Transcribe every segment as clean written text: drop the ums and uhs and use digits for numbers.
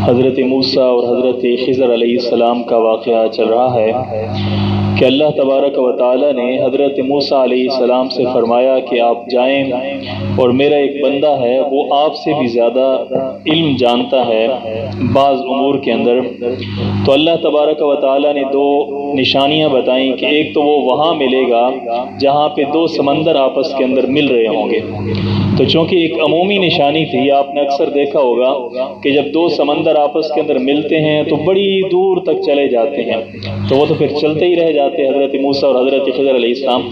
حضرت موسیٰ اور حضرت خضر علیہ السلام کا واقعہ چل رہا ہے کہ اللہ تبارک و تعالی نے حضرت موسیٰ علیہ السلام سے فرمایا کہ آپ جائیں اور میرا ایک بندہ ہے وہ آپ سے بھی زیادہ علم جانتا ہے بعض امور کے اندر۔ تو اللہ تبارک و تعالی نے دو نشانیاں بتائیں کہ ایک تو وہ وہاں ملے گا جہاں پہ دو سمندر آپس کے اندر مل رہے ہوں گے۔ تو چونکہ ایک عمومی نشانی تھی، آپ نے اکثر دیکھا ہوگا کہ جب دو سمندر آپس کے اندر ملتے ہیں تو بڑی دور تک چلے جاتے ہیں، تو وہ تو پھر چلتے ہی رہ جاتے ہیں، حضرت موسیٰ اور حضرت خضر علیہ السلام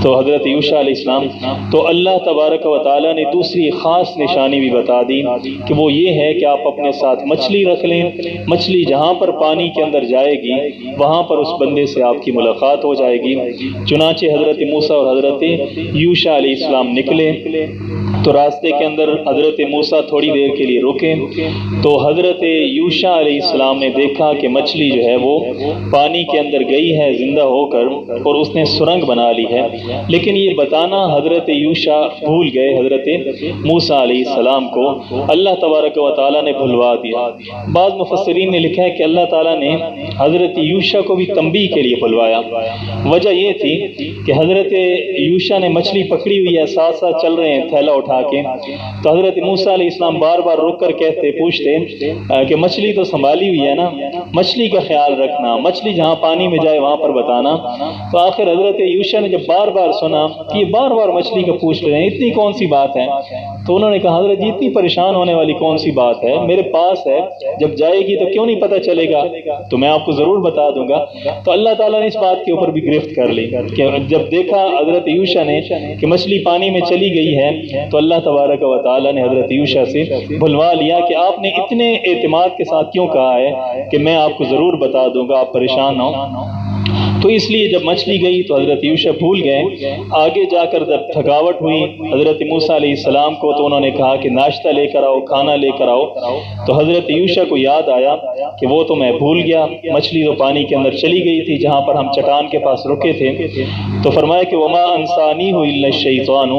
تو حضرت یوشع علیہ السلام۔ تو اللہ تبارک و تعالیٰ نے دوسری خاص نشانی بھی بتا دی کہ وہ یہ ہے کہ آپ اپنے ساتھ مچھلی رکھ لیں، مچھلی جہاں پر پانی کے اندر جائے گی وہاں پر اس بندے سے آپ کی ملاقات ہو جائے گی۔ چنانچہ حضرت موسیٰ اور حضرت یوشع علیہ السلام نکلے تو راستے کے اندر حضرت موسیٰ تھوڑی دیر کے لیے رکے تو حضرت یوشع علیہ السلام نے دیکھا کہ مچھلی جو ہے وہ پانی کے اندر گئی ہے زندہ ہو کر اور اس نے سرنگ بنا لی ہے، لیکن یہ بتانا حضرت یوشع بھول گئے حضرت موسیٰ علیہ السلام کو، اللہ تبارک و تعالیٰ نے بھلوا دیا۔ بعض مفسرین نے لکھا ہے کہ اللہ تعالیٰ نے حضرت یوشع کو بھی تنبیہ کے لیے بھلوایا۔ وجہ یہ تھی کہ حضرت یوشع نے مچھلی پکڑی ہوئی ہے، ساتھ ساتھ چل رہے ہیں تھیلا اٹھا کے، تو حضرت موسیٰ علیہ السلام بار بار رک کر پوچھتے کہ مچھلی تو سنبھالی ہوئی ہے نا، مچھلی کا خیال رکھنا، مچھلی جہاں پانی میں جائے وہاں پر بتانا۔ تو آخر حضرت یوشع نے جب بار بار سنا کہ یہ بار بار مچھلی کا پوچھ رہے ہیں، اتنی کون سی بات ہے، تو انہوں نے کہا حضرت جی اتنی پریشان ہونے والی کون سی بات ہے، میرے پاس ہے، جب جائے گی تو کیوں نہیں پتہ چلے گا، تو میں آپ کو ضرور بتا دوں گا۔ تو اللہ تعالیٰ نے اس بات کے اوپر بھی گرفت کر لی کہ جب دیکھا حضرت یوشع نے کہ مچھلی پانی میں چلی گئی ہے تو اللہ تبارک و تعالیٰ نے حضرت یوشع سے بھلوا لیا کہ آپ نے اتنے اعتماد کے ساتھ کیوں کہا ہے کہ میں آپ کو ضرور بتا دوں گا، آپ پریشان نہ ہوں۔ تو اس لیے جب مچھلی گئی تو حضرت یوشع بھول گئے۔ آگے جا کر جب تھکاوٹ ہوئی حضرت موسیٰ علیہ السلام کو تو انہوں نے کہا کہ ناشتہ لے کر آؤ، کھانا لے کر آؤ۔ تو حضرت یوشع کو یاد آیا کہ وہ تو میں بھول گیا، مچھلی تو پانی کے اندر چلی گئی تھی جہاں پر ہم چٹان کے پاس رکے تھے۔ تو فرمایا کہ وما انسانی الا الشیطان،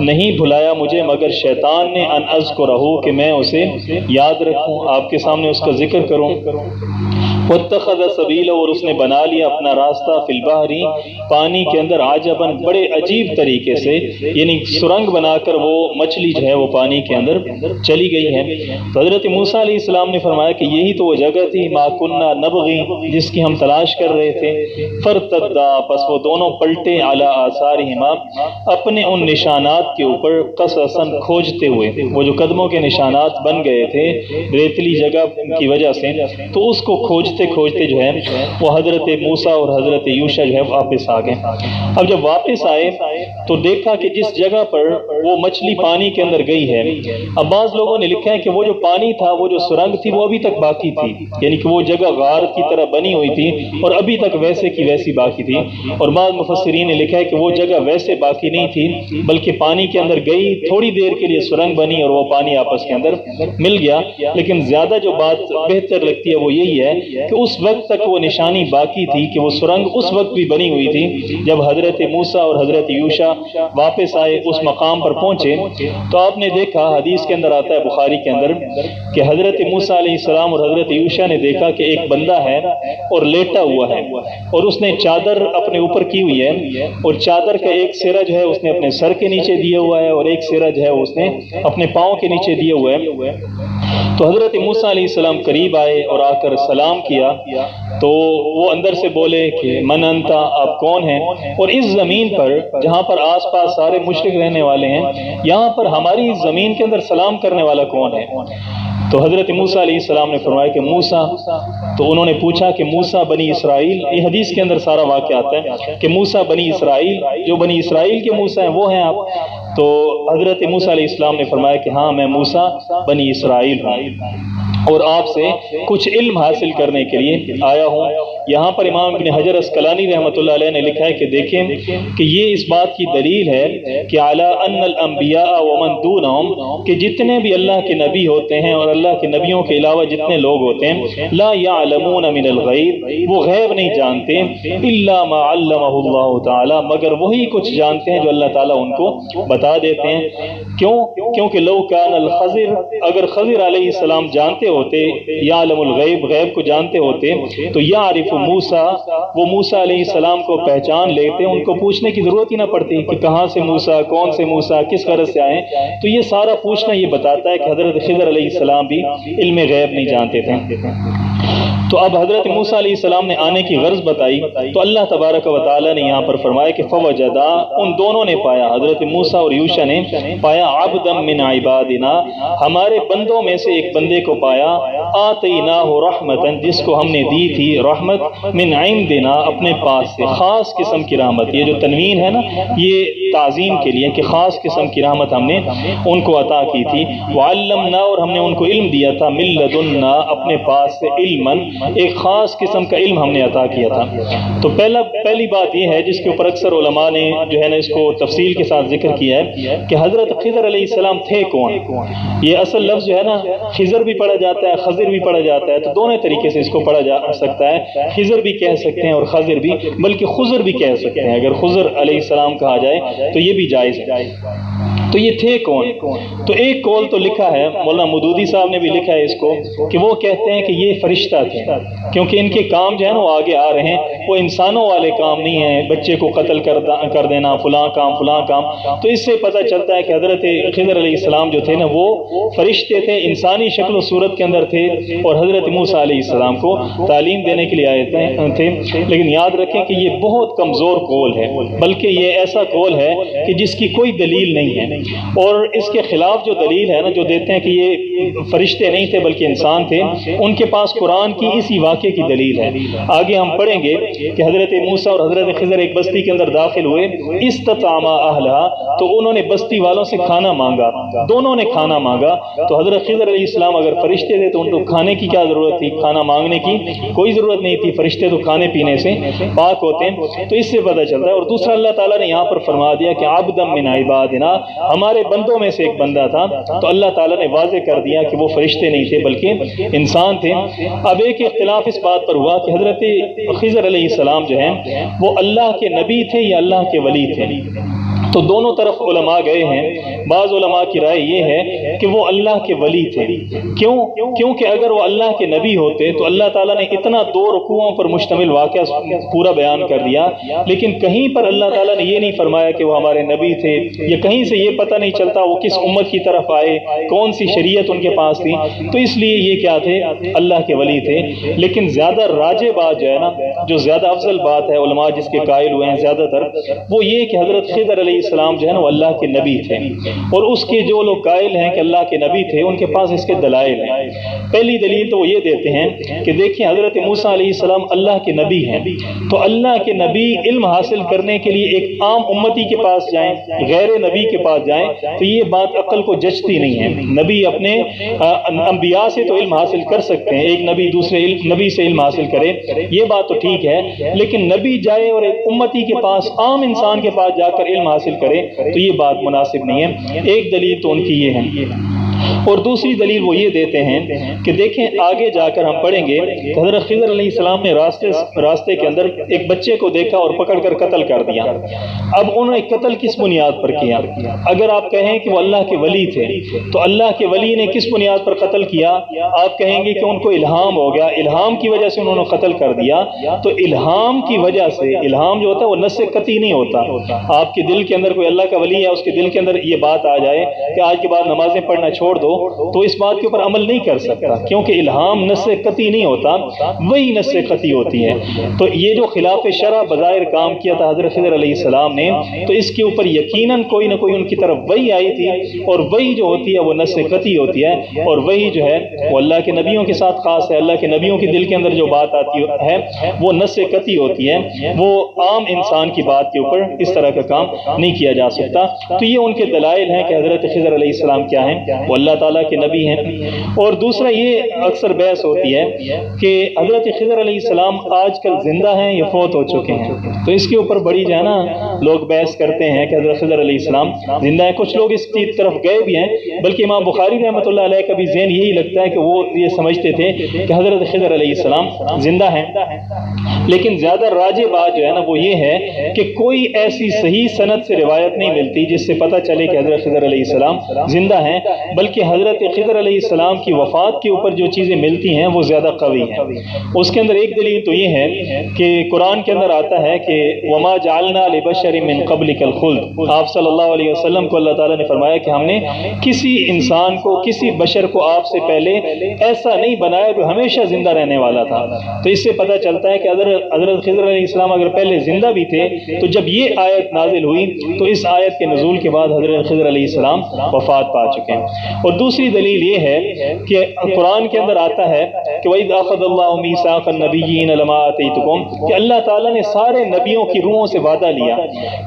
نہیں بھلایا مجھے مگر شیطان نے، ان اذکرہ کہ میں اسے یاد رکھوں، آپ کے سامنے اس کا ذکر کروں۔ واتخذ سبیلا، اور اس نے بنا لیا اپنا راستہ، فی البحر پانی کے اندر، عجبا بڑے عجیب طریقے سے، یعنی سرنگ بنا کر وہ مچھلی جو ہے وہ پانی کے اندر چلی گئی ہے۔ تو حضرت موسیٰ علیہ السلام نے فرمایا کہ یہی تو وہ جگہ تھی ما کنا نبغی، جس کی ہم تلاش کر رہے تھے۔ فرتدا، پس وہ دونوں پلٹے، علی آثارہما، اپنے ان نشانات کے اوپر، قصصا کھوجتے ہوئے، وہ جو قدموں کے نشانات بن گئے تھے ریتلی جگہ کی وجہ سے، تو اس کو کھوجتے جو ہے وہ حضرت موسیٰ اور حضرت یوشع جو ہے واپس آ گئے۔ اب جب واپس آئے تو دیکھا کہ جس جگہ پر وہ مچھلی پانی کے اندر گئی ہے، اب بعض لوگوں نے لکھا ہے کہ وہ جو پانی تھا، وہ جو سرنگ تھی، وہ ابھی تک باقی تھی، یعنی کہ وہ جگہ غار کی طرح بنی ہوئی تھی اور ابھی تک ویسے کی ویسی باقی تھی۔ اور بعض مفسرین نے لکھا ہے کہ وہ جگہ ویسے باقی نہیں تھی بلکہ پانی کے اندر گئی، تھوڑی دیر کے لیے سرنگ بنی اور وہ پانی آپس کے اندر مل گیا۔ لیکن زیادہ جو بات بہتر لگتی ہے وہ یہی ہے کہ اس وقت تک وہ نشانی باقی تھی کہ وہ سرنگ اس وقت بھی بنی ہوئی تھی جب حضرت موسیٰ اور حضرت یوشع واپس آئے، اس مقام پر پہنچے تو آپ نے دیکھا، حدیث کے اندر آتا ہے بخاری کے اندر، کہ حضرت موسیٰ علیہ السلام اور حضرت یوشع نے دیکھا کہ ایک بندہ ہے اور لیٹا ہوا ہے اور اس نے چادر اپنے اوپر کی ہوئی ہے، اور چادر کا ایک سرا جو ہے اس نے اپنے سر کے نیچے دیا ہوا ہے اور ایک سرا جو ہے اس نے اپنے پاؤں کے نیچے دیا ہوا ہے۔ تو حضرت موسیٰ علیہ السلام قریب آئے اور آ کر سلام کیا تو وہ اندر سے بولے کہ من انتا، آپ کون ہیں، اور اس زمین پر جہاں پر آس پاس سارے مشرک رہنے والے ہیں، یہاں پر ہماری زمین کے اندر سلام کرنے والا کون ہے؟ تو حضرت موسیٰ علیہ السلام نے فرمایا کہ موسیٰ۔ تو انہوں نے پوچھا کہ موسیٰ بنی اسرائیل، یہ حدیث کے اندر سارا واقعہ آتا ہے کہ موسیٰ بنی اسرائیل، جو بنی اسرائیل کے موسیٰ ہیں وہ ہیں آپ؟ تو حضرت موسیٰ علیہ السلام نے فرمایا کہ ہاں میں موسیٰ بنی اسرائیل ہوں اور آپ سے کچھ علم حاصل کرنے کے لیے آیا ہوں۔ یہاں پر امام ابن حجر اسقلانی رحمۃ اللہ علیہ نے لکھا ہے کہ دیکھیں کہ یہ اس بات کی دلیل ہے کہ اعلی ان الانبیاء ومن دونہم، کہ جتنے بھی اللہ کے نبی ہوتے ہیں اور اللہ کے نبیوں کے علاوہ جتنے لوگ ہوتے ہیں، لا یعلمون من الغیب، وہ غیب نہیں جانتے، الا ما علمہ اللہ تعالی، مگر وہی کچھ جانتے ہیں جو اللہ تعالیٰ ان کو بتا بتا دیتے ہیں۔ کیونکہ لو کان الخضر، اگر خضر علیہ السلام جانتے ہوتے، یعلم الغیب، غیب کو جانتے ہوتے، تو یعرف موسیٰ، وہ موسیٰ علیہ السلام کو پہچان لیتے، ان کو پوچھنے کی ضرورت ہی نہ پڑتی کہ کہاں سے موسیٰ، کون سے موسیٰ، کس غرض سے آئے۔ تو یہ سارا پوچھنا یہ بتاتا ہے کہ حضرت خضر علیہ السلام بھی علم غیب نہیں جانتے تھے۔ تو اب حضرت موسیٰ علیہ السلام نے آنے کی غرض بتائی، تو اللہ تبارک و تعالیٰ نے یہاں پر فرمایا کہ فوجدا، ان دونوں نے پایا، حضرت موسیٰ اور یوشع نے پایا، عبدا من عبادنا، ہمارے بندوں میں سے ایک بندے کو پایا، آتیناہ رحمتا، جس کو ہم نے دی تھی رحمت، من عندنا، اپنے پاس سے، خاص قسم کی رحمت۔ یہ جو تنوین ہے نا، یہ تعظیم کے لیے کہ خاص قسم کی رحمت ہم نے ان کو عطا کی تھی۔ وعلمنا، اور ہم نے ان کو علم دیا تھا، من لدنا، اپنے پاس سے، علما، ایک خاص قسم کا علم ہم نے عطا کیا تھا۔ تو پہلی بات یہ ہے جس کے اوپر اکثر علماء نے جو ہے نا اس کو تفصیل کے ساتھ ذکر کیا ہے کہ حضرت خضر علیہ السلام تھے کون۔ یہ اصل لفظ جو ہے نا خضر بھی پڑھا جاتا ہے، خضر بھی پڑھا جاتا ہے، تو دونوں طریقے سے اس کو پڑھا جا سکتا ہے، خضر بھی کہہ سکتے ہیں اور خضر بھی، بلکہ خضر بھی کہہ سکتے ہیں، اگر خضر علیہ السلام کہا جائے تو یہ بھی جائز ہے۔ تو یہ تھے کون؟ تو ایک قول تو لکھا ہے، مولانا مودودی صاحب نے بھی لکھا ہے اس کو، کہ وہ کہتے ہیں کہ یہ فرشتہ تھے، کیونکہ ان کے کام جو ہے نا وہ آگے آ رہے ہیں، وہ انسانوں والے کام نہیں ہیں، بچے کو قتل کر دینا، فلاں کام۔ تو اس سے پتہ چلتا ہے کہ حضرت خضر علیہ السلام جو تھے نا وہ فرشتے تھے، انسانی شکل و صورت کے اندر تھے، اور حضرت موسیٰ علیہ السلام کو تعلیم دینے کے لیے آئے تھے۔ لیکن یاد رکھیں کہ یہ بہت کمزور قول ہے، بلکہ یہ ایسا قول ہے کہ جس کی کوئی دلیل نہیں ہے، اور اس کے خلاف جو دلیل ہے نا، جو دیتے ہیں کہ یہ فرشتے نہیں تھے بلکہ انسان تھے، ان کے پاس قرآن کی اسی واقعے کی دلیل ہے۔ آگے ہم پڑھیں گے کہ حضرت موسیٰ اور حضرت خضر ایک بستی کے اندر داخل ہوئے، استطعما اہلھا، تو انہوں نے بستی والوں سے کھانا مانگا، دونوں نے کھانا مانگا۔ تو حضرت خضر علیہ السلام اگر فرشتے تھے تو ان کو کھانے کی کیا ضرورت تھی، کھانا مانگنے کی کوئی ضرورت نہیں تھی، فرشتے تو کھانے پینے سے پاک ہوتے ہیں۔ تو اس سے پتہ چلتا ہے۔ اور دوسرا اللہ تعالیٰ نے یہاں پر فرما دیا کہ عبدا من عبادنا، ہمارے بندوں میں سے ایک بندہ تھا، تو اللہ تعالیٰ نے واضح کر دیا کہ وہ فرشتے نہیں تھے بلکہ انسان تھے۔ اب ایک اختلاف اس بات پر ہوا کہ حضرت خضر علیہ السلام جو ہیں وہ اللہ کے نبی تھے یا اللہ کے ولی تھے۔ تو دونوں طرف علماء گئے ہیں۔ بعض علماء کی رائے یہ ہے کہ وہ اللہ کے ولی تھے۔ کیونکہ اگر وہ اللہ کے نبی ہوتے تو اللہ تعالیٰ نے اتنا 2 رکوعوں پر مشتمل واقعہ پورا بیان کر دیا، لیکن کہیں پر اللہ تعالیٰ نے یہ نہیں فرمایا کہ وہ ہمارے نبی تھے، یا کہیں سے یہ پتہ نہیں چلتا وہ کس امت کی طرف آئے، کون سی شریعت ان کے پاس تھی۔ تو اس لیے یہ کیا تھے، اللہ کے ولی تھے۔ لیکن زیادہ راجح بات جو ہے نا، جو زیادہ افضل بات ہے، علماء جس کے قائل ہوئے ہیں زیادہ تر، وہ یہ کہ حضرت خضر علیہ السلام جو ہے نا وہ اللہ کے نبی تھے، اور اس کے جو لوگ قائل ہیں کہ اللہ کے نبی تھے ان کے پاس اس کے دلائل ہیں۔ پہلی دلیل تو وہ یہ دیتے ہیں کہ دیکھیں حضرت موسیٰ علیہ السلام اللہ کے نبی ہیں، تو اللہ کے نبی علم حاصل کرنے کے لیے ایک عام امتی کے پاس جائیں، غیر نبی کے پاس جائیں، تو یہ بات عقل کو جچتی نہیں ہے۔ نبی اپنے انبیاء سے تو علم حاصل کر سکتے ہیں، ایک نبی دوسرے نبی سے علم حاصل کرے، یہ بات تو ٹھیک ہے، لیکن نبی جائے اور ایک امتی کے پاس، عام انسان کے پاس جا کر علم حاصل کرے تو یہ بات مناسب نہیں ہے۔ ایک دلیل تو ان کی یہ ہے، اور دوسری دلیل وہ یہ دیتے ہیں کہ دیکھیں آگے جا کر ہم پڑھیں گے کہ حضرت خضر علیہ السلام نے راستے کے اندر ایک بچے کو دیکھا اور پکڑ کر قتل کر دیا۔ اب انہوں نے قتل کس بنیاد پر کیا؟ اگر آپ کہیں کہ وہ اللہ کے ولی تھے تو اللہ کے ولی نے کس بنیاد پر قتل کیا؟ آپ کہیں گے کہ ان کو الہام ہو گیا، الہام کی وجہ سے انہوں نے قتل کر دیا۔ تو الہام کی وجہ سے، الہام جو ہوتا ہے وہ نص قطعی نہیں ہوتا۔ آپ کے دل کے اندر کوئی اللہ کا ولی ہے، اس کے دل کے اندر یہ بات آ جائے کہ آج کے بعد نمازیں پڑھنا چھوڑ دو، تو اس بات کے اوپر عمل نہیں کر سکتا، کیونکہ الہام نص قطعی نہیں ہوتا، وہی نص قطعی ہوتی ہے۔ تو یہ جو خلاف شرع بظاہر کام کیا تھا حضرت خضر علیہ السلام نے، تو اس کے اوپر یقیناً کوئی نہ کوئی ان کی طرف وحی آئی تھی، اور وحی جو ہوتی ہے وہ نص قطعی ہوتی ہے، اور وحی جو ہے وہ اللہ کے نبیوں کے ساتھ خاص ہے۔ اللہ کے نبیوں کے دل کے اندر جو بات آتی ہے وہ نص قطعی ہوتی ہے، وہ عام انسان کی بات کے اوپر اس طرح کا کام نہیں کیا جا سکتا۔ تو یہ ان کے دلائل ہیں کہ حضرت خضر علیہ السلام کیا ہیں، وہ اللہ اللہ تعالیٰ کے نبی ہیں۔ اور دوسرا یہ اکثر بحث ہوتی ہے کہ حضرت خضر علیہ السلام آج کل زندہ ہیں یا فوت ہو چکے ہیں، تو اس کے اوپر بڑی جو ہے نا لوگ بحث کرتے ہیں کہ حضرت خضر علیہ السلام زندہ ہیں۔ کچھ لوگ اس کی طرف گئے بھی ہیں، بلکہ امام بخاری رحمۃ اللہ علیہ کا بھی ذہن یہی لگتا ہے کہ وہ یہ سمجھتے تھے کہ حضرت خضر علیہ السلام زندہ ہیں۔ لیکن زیادہ راجح بات جو ہے نا وہ یہ ہے کہ کوئی ایسی صحیح سند سے روایت نہیں ملتی جس سے پتہ چلے کہ حضرت خضر علیہ السلام زندہ ہیں، بلکہ حضرت خضر علیہ السلام کی وفات کے اوپر جو چیزیں ملتی ہیں وہ زیادہ قوی ہیں۔ اس کے اندر ایک دلیل تو یہ ہے کہ قرآن کے اندر آتا ہے کہ وما جعلنا لبشر من قبلک الخلد، آپ صلی اللہ علیہ وسلم کو اللہ تعالیٰ نے فرمایا کہ ہم نے کسی انسان کو، کسی بشر کو آپ سے پہلے ایسا نہیں بنایا جو ہمیشہ زندہ رہنے والا تھا۔ تو اس سے پتہ چلتا ہے کہ حضرت خضر علیہ السلام اگر پہلے زندہ بھی تھے تو جب یہ آیت نازل ہوئی تو اس آیت کے نزول کے بعد حضرت خضر علیہ السلام وفات پا چکے ہیں۔ اور دوسری دلیل یہ ہے کہ قرآن کے اندر آتا ہے کہ وَإِذْ أَخَذَ اللَّهُ مِيثَاقَ النَّبِيِّينَ لَمَا آتَيْتُكُمْ، کہ اللہ تعالیٰ نے سارے نبیوں کی روحوں سے وعدہ لیا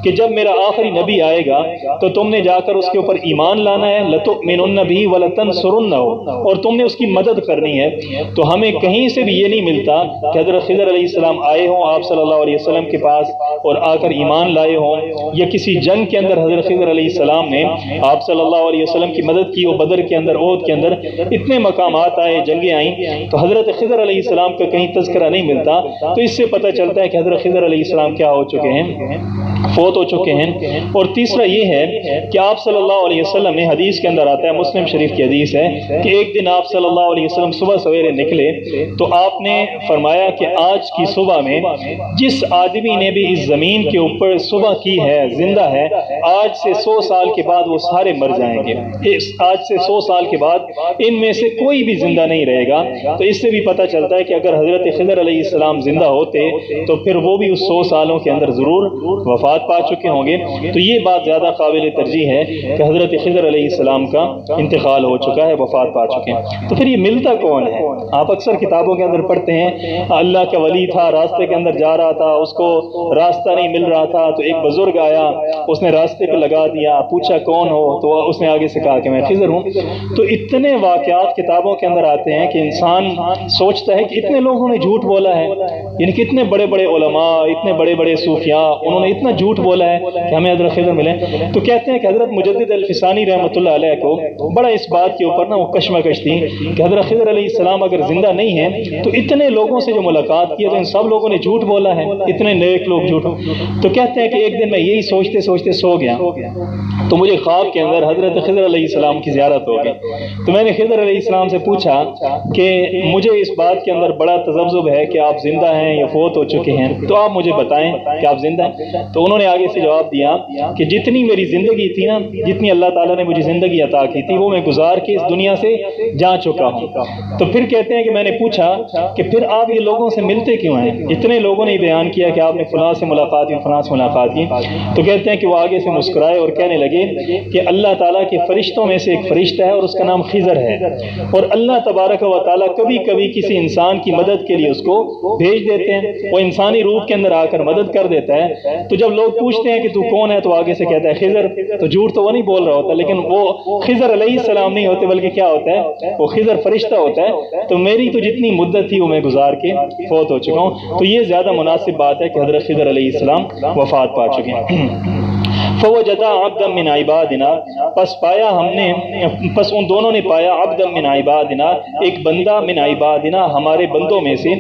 کہ جب میرا آخری نبی آئے گا تو تم نے جا کر اس کے اوپر ایمان لانا ہے، لَتُؤْمِنُنَّ بِهِ وَلَتَنْصُرُنَّهُ، اور تم نے اس کی مدد کرنی ہے۔ تو ہمیں کہیں سے بھی یہ نہیں ملتا کہ حضرت خضر علیہ السلام آئے ہوں آپ صلی اللہ علیہ وسلم کے پاس اور آ کر ایمان لائے ہوں، یا کسی جنگ کے اندر حضرت خضر علیہ السلام نے آپ صلی اللہ علیہ وسلم کی مدد کی، اور بدر کے اندر، احد کے اندر اتنے مقامات آئے، جنگیں آئیں، تو حضرت خضر علیہ السلام کا کہیں تذکرہ نہیں ملتا۔ تو اس سے پتہ چلتا ہے کہ حضرت خضر علیہ السلام کیا ہو چکے ہیں، فوت ہو چکے ہیں۔ اور تیسرا یہ ہے کہ آپ صلی اللہ علیہ وسلم نے، حدیث کے اندر آتا ہے، مسلم شریف کی حدیث ہے کہ ایک دن آپ صلی اللہ علیہ وسلم صبح سویرے نکلے تو آپ نے فرمایا کہ آج کی صبح میں جس آدمی نے بھی اس زمین کے اوپر صبح کی ہے، زندہ ہے، آج سے 100 سال کے بعد وہ سارے مر جائیں گے۔ آج سے 100 سال کے بعد ان میں سے کوئی بھی زندہ نہیں رہے گا۔ تو اس سے بھی پتہ چلتا ہے کہ اگر حضرت خضر علیہ السلام زندہ ہوتے تو پھر وہ بھی اس 100 سالوں کے اندر ضرور وفات پا چکے ہوں گے۔ تو یہ بات زیادہ قابل ترجیح ہے کہ حضرت خضر علیہ السلام کا انتقال ہو چکا ہے، وفات پا چکے ہیں۔ تو پھر یہ ملتا کون ہے؟ آپ اکثر کتابوں کے اندر پڑھتے ہیں اللہ کا ولی تھا، راستے کے اندر جا رہا تھا، اس کو راستہ نہیں مل رہا تھا تو ایک بزرگ آیا، اس نے راستے پہ لگا دیا، پوچھا کون ہو تو اس نے آگے سے کہا کہ میں خضر ہوں۔ تو اتنے واقعات کتابوں کے اندر آتے ہیں کہ انسان سوچتا ہے کہ اتنے لوگوں نے جھوٹ بولا ہے، یعنی کہ اتنے بڑے بڑے علماء، اتنے بڑے بڑے صوفیاء، انہوں نے اتنا جھوٹ بولا ہے کہ ہمیں حضرت خضر ملے۔ تو کہتے ہیں کہ حضرت مجدد الفسانی رحمۃ اللہ علیہ کو بڑا اس بات کے اوپر نا وہ کشمکش تھی کہ حضرت خضر علیہ السلام اگر زندہ نہیں ہیں تو اتنے لوگوں سے جو ملاقات کی ہے تو ان سب لوگوں نے جھوٹ بولا ہے، اتنے نیک لوگ جھوٹ۔ تو کہتے ہیں کہ ایک دن میں یہی سوچتے سوچتے سو گیا تو مجھے خواب کے اندر حضرت خضر علیہ السلام کی زیارت ہو گئی۔ تو میں نے خضر علیہ السلام سے پوچھا کہ مجھے اس بات کے اندر بڑا تذبذب ہے کہ آپ زندہ ہیں یا فوت ہو چکے ہیں، تو آپ مجھے بتائیں کہ آپ زندہ ہیں۔ تو انہوں نے آگے سے جواب دیا کہ جتنی میری زندگی تھی نا، جتنی اللہ تعالیٰ نے مجھے زندگی عطا کی تھی وہ میں گزار کے اس دنیا سے جا چکا ہوں۔ تو پھر کہتے ہیں کہ میں نے پوچھا کہ پھر آپ یہ لوگوں سے ملتے کیوں ہیں؟ اتنے لوگوں نے بیان کیا کہ آپ نے فلاں سے ملاقات کی، فلاں سے ملاقات کی۔ تو کہتے ہیں کہ وہ آگے سے مسکرائے اور کہنے لگے کہ اللہ تعالیٰ کے فرشتوں میں سے ایک فرشتہ ہے اور اس کا نام خضر ہے، اور اللہ تبارک و تعالیٰ کبھی کبھی کسی انسان کی مدد کے لیے اس کو بھیج دیتے ہیں، وہ انسانی روپ کے اندر آ کر مدد کر دیتا ہے۔ تو جب لوگ پوچھتے ہیں کہ تو کون ہے تو آگے سے کہتا ہے خضر، تو جھوٹ تو وہ نہیں بول رہا ہوتا، لیکن وہ خضر علیہ السلام نہیں ہوتے بلکہ کیا ہوتا ہے، وہ خضر فرشتہ ہوتا ہے۔ تو میری تو جتنی مدت تھی وہ میں گزار کے فوت ہو چکا ہوں۔ تو یہ زیادہ مناسب بات ہے کہ حضرت خضر علیہ السلام وفات پا چکے ہیں۔ فوجدا عبدا من عبادنا، پس پایا ہم نے، پس ان دونوں نے پایا عبدا من عبادنا، ایک بندہ من عبادنا ہمارے بندوں میں سے،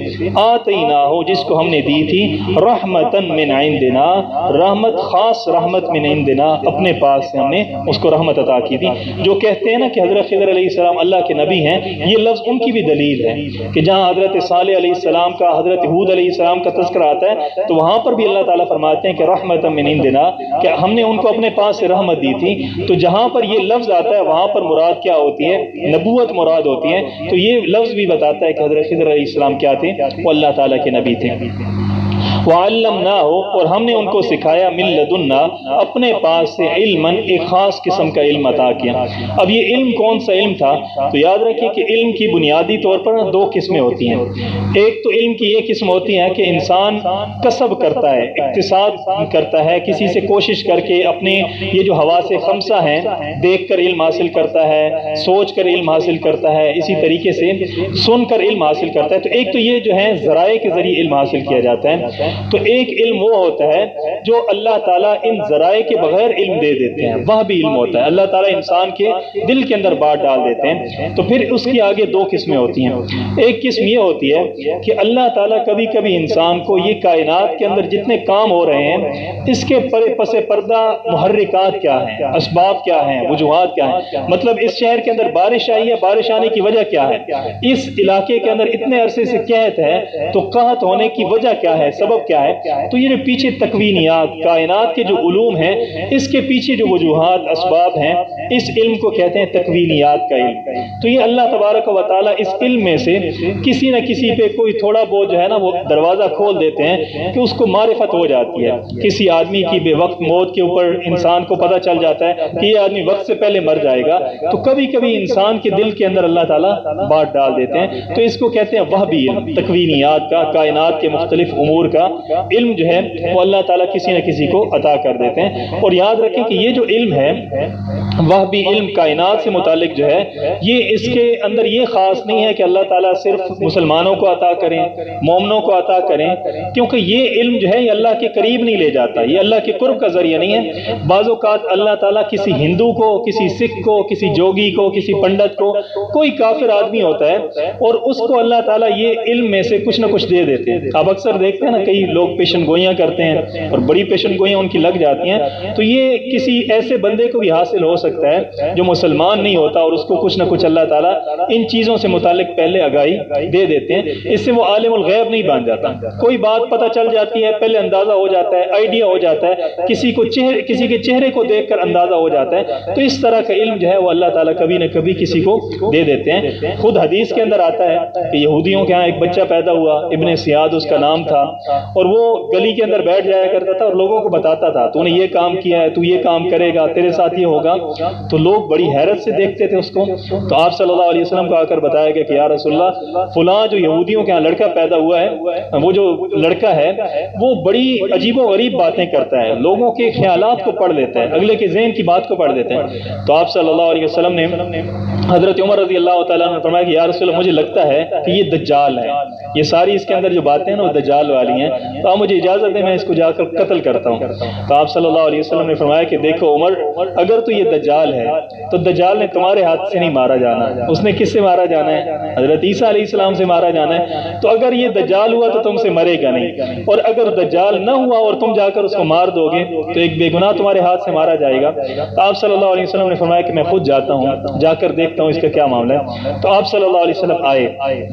آتیناہ جس کو ہم نے دی تھی، رحمتا من عندنا، رحمت، خاص رحمت من عندنا، اپنے پاس سے ہم نے اس کو رحمت عطا کی تھی۔ جو کہتے ہیں نا کہ حضرت خضر علیہ السلام اللہ کے نبی ہیں، یہ لفظ ان کی بھی دلیل ہے کہ جہاں حضرت صالح علیہ السلام کا، حضرت ہود علیہ السلام کا تذکرہ آتا ہے تو وہاں پر بھی اللہ تعالیٰ فرماتے ہیں کہ رحمتا من عندنا، کہ ہم نے ان کو اپنے پاس سے رحمت دی تھی۔ تو جہاں پر یہ لفظ آتا ہے وہاں پر مراد کیا ہوتی ہے؟ نبوت مراد ہوتی ہے۔ تو یہ لفظ بھی بتاتا ہے کہ حضرت خضر علیہ السلام کیا تھے؟ وہ اللہ تعالیٰ کے نبی تھے۔ وعلمناہ اور ہم نے ان کو سکھایا من لدنا اپنے پاس سے علماً ایک خاص قسم کا علم عطا کیا۔ اب یہ علم کون سا علم تھا؟ تو یاد رکھیے کہ علم کی بنیادی طور پر دو قسمیں ہوتی ہیں۔ ایک تو علم کی یہ قسم ہوتی ہے کہ انسان کسب کرتا ہے، اقتصاد کرتا ہے، کسی سے کوشش کر کے اپنے یہ جو حواس خمسہ ہیں دیکھ کر علم حاصل کرتا ہے، سوچ کر علم حاصل کرتا ہے، اسی طریقے سے سن کر علم حاصل کرتا ہے۔ تو ایک تو یہ جو ہے ذرائع کے ذریعے علم حاصل کیا جاتا ہے۔ تو ایک علم وہ ہوتا ہے جو اللہ تعالیٰ ان ذرائع کے بغیر علم دے دیتے ہیں، وہ بھی علم ہوتا ہے، اللہ تعالیٰ انسان کے دل کے اندر بات ڈال دیتے ہیں۔ تو پھر اس کی آگے دو قسمیں ہوتی ہیں۔ ایک قسم یہ ہوتی ہے کہ اللہ تعالیٰ کبھی کبھی انسان کو یہ کائنات کے اندر جتنے کام ہو رہے ہیں اس کے پس پردہ محرکات کیا ہیں، اسباب کیا ہیں، وجوہات کیا ہیں، مطلب اس شہر کے اندر بارش آئی ہے، بارش آنے کی وجہ کیا ہے، اس علاقے کے اندر اتنے عرصے سے قحط ہے تو قحط ہونے کی وجہ کیا ہے، سبب کیا ہے۔ تو یہ جو پیچھے تکوینیات کائنات کے جو علوم ہیں اس کے پیچھے جو وجوہات اسباب ہیں اس علم کو کہتے ہیں تکوینیات کا علم۔ تو یہ اللہ تبارک و تعالیٰ اس علم میں سے کسی نہ کسی پہ کوئی تھوڑا بہت جو ہے نا وہ دروازہ کھول دیتے ہیں کہ اس کو معرفت ہو جاتی ہے۔ کسی آدمی کی بے وقت موت کے اوپر انسان کو پتہ چل جاتا ہے کہ یہ آدمی وقت سے پہلے مر جائے گا، تو کبھی کبھی انسان کے دل کے اندر اللہ تعالیٰ بات ڈال دیتے ہیں۔ تو اس کو کہتے ہیں وہبی علم، تکوینیات کا، کائنات کے مختلف امور کا علم جو ہے وہ اللہ تعالیٰ کسی نہ کسی کو عطا کر دیتے ہیں۔ اور یاد رکھیں کہ یہ جو علم ہے وہبی علم کائنات سے متعلق جو ہے یہ اس کے اندر یہ خاص نہیں ہے کہ اللہ تعالیٰ صرف مسلمانوں کو عطا کریں، مومنوں کو عطا کریں، کیونکہ یہ علم جو ہے یہ اللہ کے قریب نہیں لے جاتا، یہ اللہ کے قرب کا ذریعہ نہیں ہے۔ بعض اوقات اللہ تعالیٰ کسی ہندو کو، کسی سکھ کو، کسی جوگی کو، کسی پنڈت کو، کوئی کافر آدمی ہوتا ہے اور اس کو اللہ تعالیٰ یہ علم میں سے کچھ نہ کچھ دے دیتے ہیں۔ آپ اکثر دیکھتے ہیں نا کئی لوگ پیشن گوئیاں کرتے ہیں اور بڑی پیشن گوئیاں ان کی لگ جاتی ہیں، تو یہ کسی ایسے بندے کو بھی حاصل ہو سکتا ہے جو مسلمان نہیں ہوتا اور اس کو کچھ نہ کچھ اللہ تعالیٰ ان چیزوں سے متعلق پہلے آگاہی دے دیتے ہیں۔ اس سے وہ عالم الغیب نہیں بن جاتا، کوئی بات پتہ چل جاتی ہے، پہلے اندازہ ہو جاتا ہے، آئیڈیا ہو جاتا ہے، کسی کے چہرے کو دیکھ کر اندازہ ہو جاتا ہے۔ تو اس طرح کا علم جو ہے وہ اللہ تعالیٰ کبھی نہ کبھی کسی کو دے دیتے ہیں۔ خود حدیث کے اندر آتا ہے کہ یہودیوں کے ہاں ایک بچہ پیدا ہوا، ابن سیاد اس کا نام تھا، اور وہ گلی کے اندر بیٹھ جایا کرتا تھا اور لوگوں کو بتاتا تھا تو نے یہ کام کیا ہے، تو یہ کام کرے گا، تیرے ساتھ یہ ہوگا۔ تو لوگ بڑی حیرت سے دیکھتے تھے اس کو۔ تو آپ صلی اللہ علیہ وسلم کو آ کر بتایا گیا کہ یا رسول اللہ فلاں جو یہودیوں کے ہاں لڑکا پیدا ہوا ہے، وہ جو لڑکا ہے وہ بڑی عجیب و غریب باتیں کرتا ہے، لوگوں کے خیالات کو پڑھ لیتا ہے، اگلے کے ذہن کی بات کو پڑھ دیتا ہے۔ تو آپ صلی اللہ علیہ وسلم نے حضرت عمر رضی اللہ تعالیٰ نے فرمایا کہ یا رسول اللہ مجھے لگتا ہے کہ یہ دجال ہے، یہ ساری اس کے اندر جو باتیں ہیں نا وہ دجال والی ہیں، تو آپ مجھے اجازت دیں میں اس کو جا کر قتل کرتا ہوں۔ تو آپ صلی اللہ علیہ وسلم نے فرمایا کہ دیکھو عمر، اگر تو یہ دجال ہے تو دجال نے تمہارے ہاتھ سے نہیں مارا جانا، اس نے کس سے مارا جانا ہے؟ حضرت عیسیٰ علیہ السلام سے مارا جانا ہے۔ تو اگر یہ دجال ہوا تو تم سے مرے گا نہیں، اور اگر دجال نہ ہوا اور تم جا کر اس کو مار دو گے تو ایک بے گناہ تمہارے ہاتھ سے مارا جائے گا۔ تو آپ صلی اللہ علیہ وسلم نے فرمایا کہ میں خود جاتا ہوں، جا کر دیکھتا ہوں اس کا کیا معاملہ ہے۔ تو آپ صلی اللہ علیہ وسلم آئے،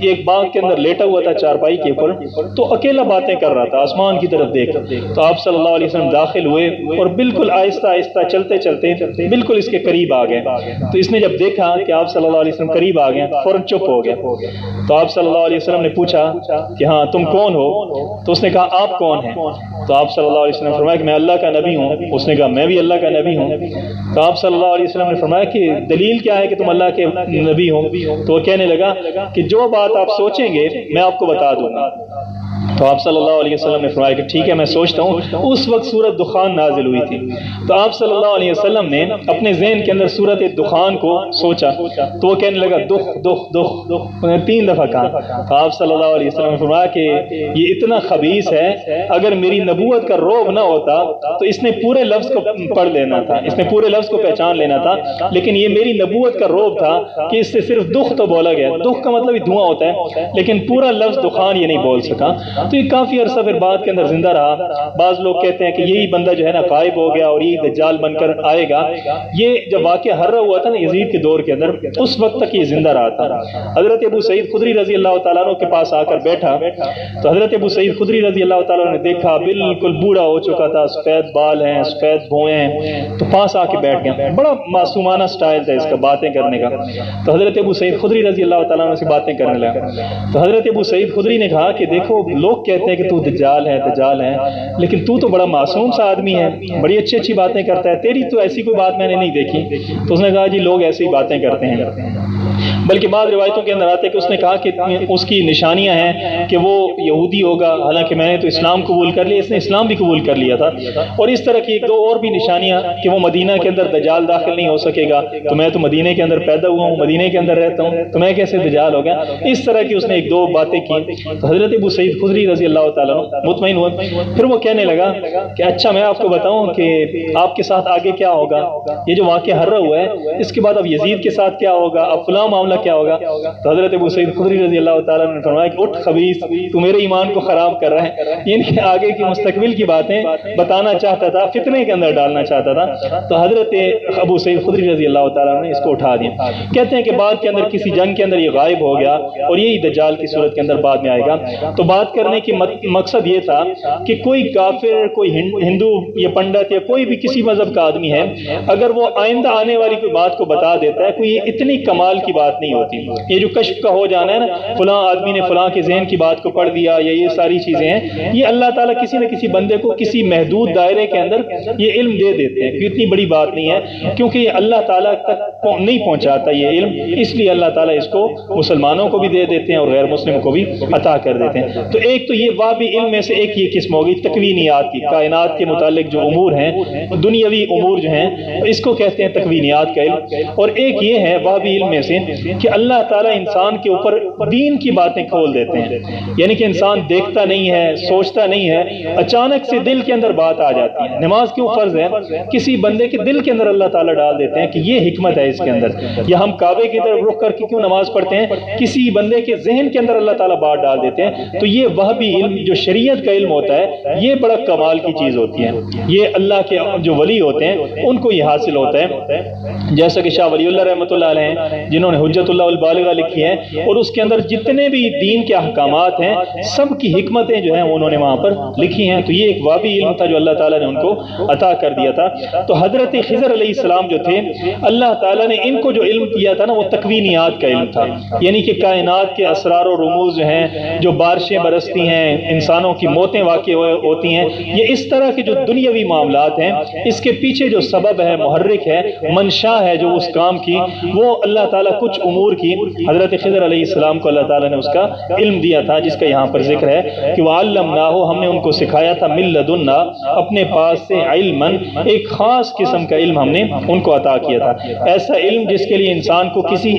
ایک باغ کے اندر لیٹا ہوا تھا چارپائی کے اوپر، تو اکیلا باتیں کر رہا تھا آسمان کی طرف دیکھ۔ تو آپ صلی اللہ علیہ وسلم داخل ہوئے اور بالکل آہستہ آہستہ چلتے چلتے بالکل اس کے قریب آ گئے۔ تو اس نے جب دیکھا کہ آپ صلی اللہ علیہ وسلم قریب آ گئے فوراً چپ ہو گیا۔ تو آپ صلی اللہ علیہ وسلم نے پوچھا کہ ہاں تم کون ہو؟ تو اس نے کہا آپ کون ہیں؟ تو آپ صلی اللہ علیہ وسلم نے فرمایا کہ میں اللہ کا نبی ہوں۔ اس نے کہا میں بھی اللہ کا نبی ہوں۔ تو آپ صلی اللہ علیہ وسلم نے فرمایا کہ دلیل کیا ہے کہ تم اللہ کے نبی ہو؟ تو وہ کہنے لگا کہ جو بات آپ سوچیں گے میں آپ کو بتا دوں گا۔ تو آپ صلی اللہ علیہ وسلم نے فرمایا کہ ٹھیک ہے میں سوچتا ہوں۔ اس وقت سورت دخان نازل ہوئی تھی، تو آپ صلی اللہ علیہ وسلم نے اپنے ذہن کے اندر سورت دخان کو سوچا، تو وہ کہنے لگا دخ دخ دخ دخ، 3 دفعہ کہا۔ تو آپ صلی اللہ علیہ وسلم نے فرمایا کہ یہ اتنا خبیث ہے، اگر میری نبوت کا رعب نہ ہوتا تو اس نے پورے لفظ کو پڑھ لینا تھا، اس نے پورے لفظ کو پہچان لینا تھا، لیکن یہ میری نبوت کا رعب تھا کہ اس سے صرف دخ تو بولا گیا، دخ کا مطلب دھواں ہوتا ہے، لیکن پورا لفظ دخان یہ نہیں بول سکا۔ تو یہ کافی عرصہ پھر بعد کے اندر زندہ رہا۔ بعض لوگ کہتے ہیں کہ یہی بندہ جو ہے نا غائب ہو گیا اور یہ دجال بن کر آئے گا۔ یہ جب واقعہ ہررا ہوا تھا نا یزید کے دور کے اندر، اس وقت تک یہ زندہ رہا تھا۔ حضرت ابو سعید خدری رضی اللہ تعالیٰ عنہ کے پاس آ کر بیٹھا، تو حضرت ابو سعید خدری رضی اللہ تعالیٰ عنہ نے دیکھا بالکل بوڑھا ہو چکا تھا، سفید بال ہیں، سفید بھویں ہیں، تو پاس آ کے بیٹھ گیا۔ بڑا معصومانہ سٹائل تھا اس کا باتیں کرنے کا۔ تو حضرت ابو سعید خدری رضی اللہ تعالیٰ عنہ سے باتیں کرنے لگا۔ تو حضرت ابو سعید خدری نے کہا کہ دیکھو لوگ لوگ کہتے ہیں کہ تو دجال ہے دجال ہے، لیکن تو بڑا معصوم سا آدمی ہے، بڑی اچھی اچھی باتیں کرتا ہے، تیری تو ایسی کوئی بات میں نے نہیں دیکھی۔ تو اس نے کہا جی لوگ ایسی باتیں کرتے ہیں، بلکہ بعض روایتوں کے اندر آتے ہیں کہ اس نے کہا کہ اس کی نشانیاں ہیں کہ وہ یہودی ہوگا، حالانکہ میں نے تو اسلام قبول کر لیا، اس نے اسلام بھی قبول کر لیا تھا، اور اس طرح کی ایک دو اور بھی نشانیاں کہ وہ مدینہ کے اندر دجال داخل نہیں ہو سکے گا، تو میں تو مدینہ کے اندر پیدا ہوا ہوں، مدینہ کے اندر رہتا ہوں، تو میں کیسے دجال ہو گیا۔ اس طرح کی اس نے ایک دو باتیں کی۔ تو حضرت ابو سعید خدری رضی اللہ تعالیٰ مطمئن ہوئے، پھر وہ کہنے لگا کہ اچھا میں آپ کو بتاؤں کہ آپ کے ساتھ آگے کیا ہوگا، یہ جو واقعہ ہر رہا ہوا ہے اس کے بعد اب یزید کے ساتھ کیا ہوگا، اب فلاں معاملہ کیا ہوگا۔ تو حضرت ابو سعید خدری رضی اللہ تعالیٰ نے فرمایا کہ اٹھ خبیث، تو میرے ایمان کو خراب کر رہا ہے، یعنی آگے کی مستقبل کی باتیں بتانا چاہتا تھا، فتنے کے اندر ڈالنا چاہتا تھا۔ تو حضرت ابو سعید خدری رضی اللہ تعالیٰ نے اس کو اٹھا دیا۔ کہتے ہیں کہ بعد کے اندر کسی جنگ کے اندر یہ غائب ہو گیا اور یہی دجال کی صورت کے اندر بعد میں آئے گا۔ تو بات کرنے کی مقصد یہ تھا کہ کوئی کافر، کوئی ہندو یا پنڈت یا کوئی بھی کسی مذہب کا آدمی ہے، اگر وہ آئندہ آنے والی کوئی بات کو بتا دیتا ہے، کوئی اتنی کمال کی بات نہیں ہوتی۔ یہ جو کشف کا ہو جانا ہے نا، فلاں آدمی نے فلاں کے ذہن کی بات کو پڑھ دیا یا یہ ساری چیزیں ہیں، یہ اللہ تعالیٰ کسی نہ کسی بندے کو کسی محدود دائرے کے اندر یہ علم دے دیتے ہیں، اتنی بڑی بات نہیں ہے، کیونکہ یہ اللہ تعالیٰ تک نہیں پہنچاتا یہ علم، اس لیے اللہ تعالیٰ اس کو مسلمانوں کو بھی دے دیتے ہیں اور غیر مسلم کو بھی عطا کر دیتے ہیں۔ تو ایک تو یہ وابی علم میں سے ایک یہ قسم ہوگی تکوینیات کی، کائنات کے متعلق جو امور ہیں، دنیاوی امور جو ہیں، اس کو کہتے ہیں تکوینیات کا علم۔ اور ایک یہ ہے وابی علم میں سے کہ اللہ تعالیٰ انسان کے اوپر دین کی باتیں کھول دیتے ہیں، یعنی کہ انسان دیکھتا نہیں ہے، سوچتا نہیں ہے، اچانک سے دل کے اندر بات آ جاتی ہے۔ نماز کیوں فرض ہے؟ کسی بندے کے دل کے اندر اللہ تعالیٰ ڈال دیتے ہیں کہ یہ حکمت ہے اس کے اندر، یا ہم کعبے کی طرف رخ کر کے کیوں نماز پڑھتے ہیں، کسی بندے کے ذہن کے اندر اللہ تعالیٰ بات ڈال دیتے ہیں۔ تو یہ وہبی علم جو شریعت کا علم ہوتا ہے، یہ بڑا کمال کی چیز ہوتی ہے، یہ اللہ کے جو ولی ہوتے ہیں ان کو یہ حاصل ہوتا ہے۔ جیسا کہ شاہ ولی اللہ رحمۃ اللہ علیہ جنہوں نے حجت اللہ البالغہ لکھی ہے، اور اس کے اندر جتنے بھی دین کے احکامات ہیں سب کی حکمتیں جو ہیں انہوں نے وہاں پر لکھی ہیں۔ تو یہ ایک وابی علم تھا جو اللہ تعالیٰ نے ان کو عطا کر دیا تھا۔ تو حضرت خضر علیہ السلام جو تھے، اللہ تعالیٰ نے ان کو جو علم دیا تھا نا، وہ تکوینیات کا علم تھا، یعنی کہ کائنات کے اسرار و رموز جو ہیں، جو بارشیں برستی ہیں، انسانوں کی موتیں واقع ہوتی ہیں، یہ اس طرح کے جو دنیاوی معاملات ہیں، اس کے پیچھے جو سبب ہے، محرک ہے، منشا ہے جو اس کام کی، وہ اللہ تعالیٰ کچھ امور کی حضرت خضر علیہ السلام کو اللہ تعالیٰ نے اس کا علم دیا تھا، جس کا یہاں پر ذکر ہے کہ وَعَلَّمْنَاهُ، ہم نے ان کو سکھایا تھا مِن لَدُنَّا، اپنے پاس سے، علماً، ایک خاص قسم کا علم ہم نے ان کو عطا کیا تھا، ایسا علم جس کے لیے انسان کو کسی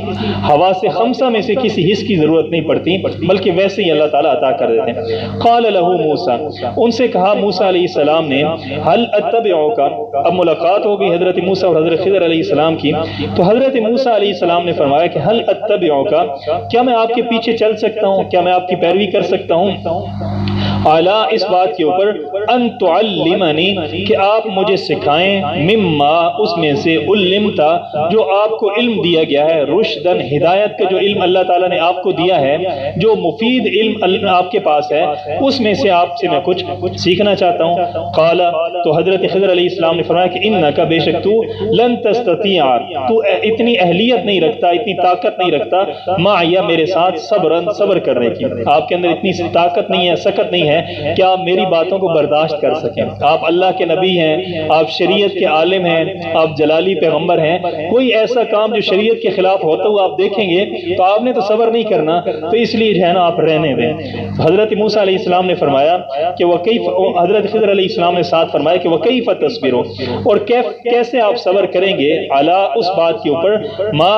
حواس خمسہ میں سے کسی حص کی ضرورت نہیں پڑتی، بلکہ ویسے ہی اللہ تعالیٰ عطا کر دیتے ہیں۔ قال له موسیٰ، ان سے کہا موسیٰ علیہ السلام نے، هل اتبعک، اب ملاقات ہوگی حضرت موسیٰ اور حضرت خضر علیہ السلام کی، تو حضرت موسیٰ علیہ السلام نے فرمایا کہ هل اتبعک، کیا میں آپ کے پیچھے چل سکتا ہوں، کیا میں آپ کی پیروی کر سکتا ہوں، اعلیٰ اس بات کے اوپر، ان تعلمنی، کہ آپ مجھے سکھائیں، مما، اس میں سے، علمتا، جو آپ کو علم دیا گیا ہے، رشدن، ہدایت کا جو علم اللہ تعالیٰ نے آپ کو دیا ہے، جو مفید علم آپ کے پاس ہے، اس میں سے آپ سے میں کچھ سیکھنا چاہتا ہوں۔ قال، تو حضرت خضر علیہ السلام نے فرمایا کہ انکا، بے شک تو، لن تستطیع، تو اتنی اہلیت نہیں رکھتا، اتنی طاقت نہیں رکھتا، معی، میرے ساتھ، صبرن، صبر کرنے کی، آپ کے اندر اتنی طاقت نہیں ہے، سکت نہیں ہے کہ آپ میری باتوں کو برداشت کر سکیں۔ آپ اللہ کے نبی ہیں، آپ شریعت کے عالم ہیں، آپ جلالی پیغمبر ہیں، کوئی ایسا کام جو شریعت کے خلاف ہوتا ہوا آپ دیکھیں گے تو آپ نے تو صبر نہیں کرنا، تو اس لیے جو ہے نا آپ رہنے دیں۔ حضرت موسیٰ علیہ السلام نے فرمایا کہ حضرت خضر علیہ السلام نے ساتھ فرمایا کہ وَكَيْفَ تَصْبِرُ، اور کیسے آپ صبر کریں گے، علی، اس بات کے اوپر، ما،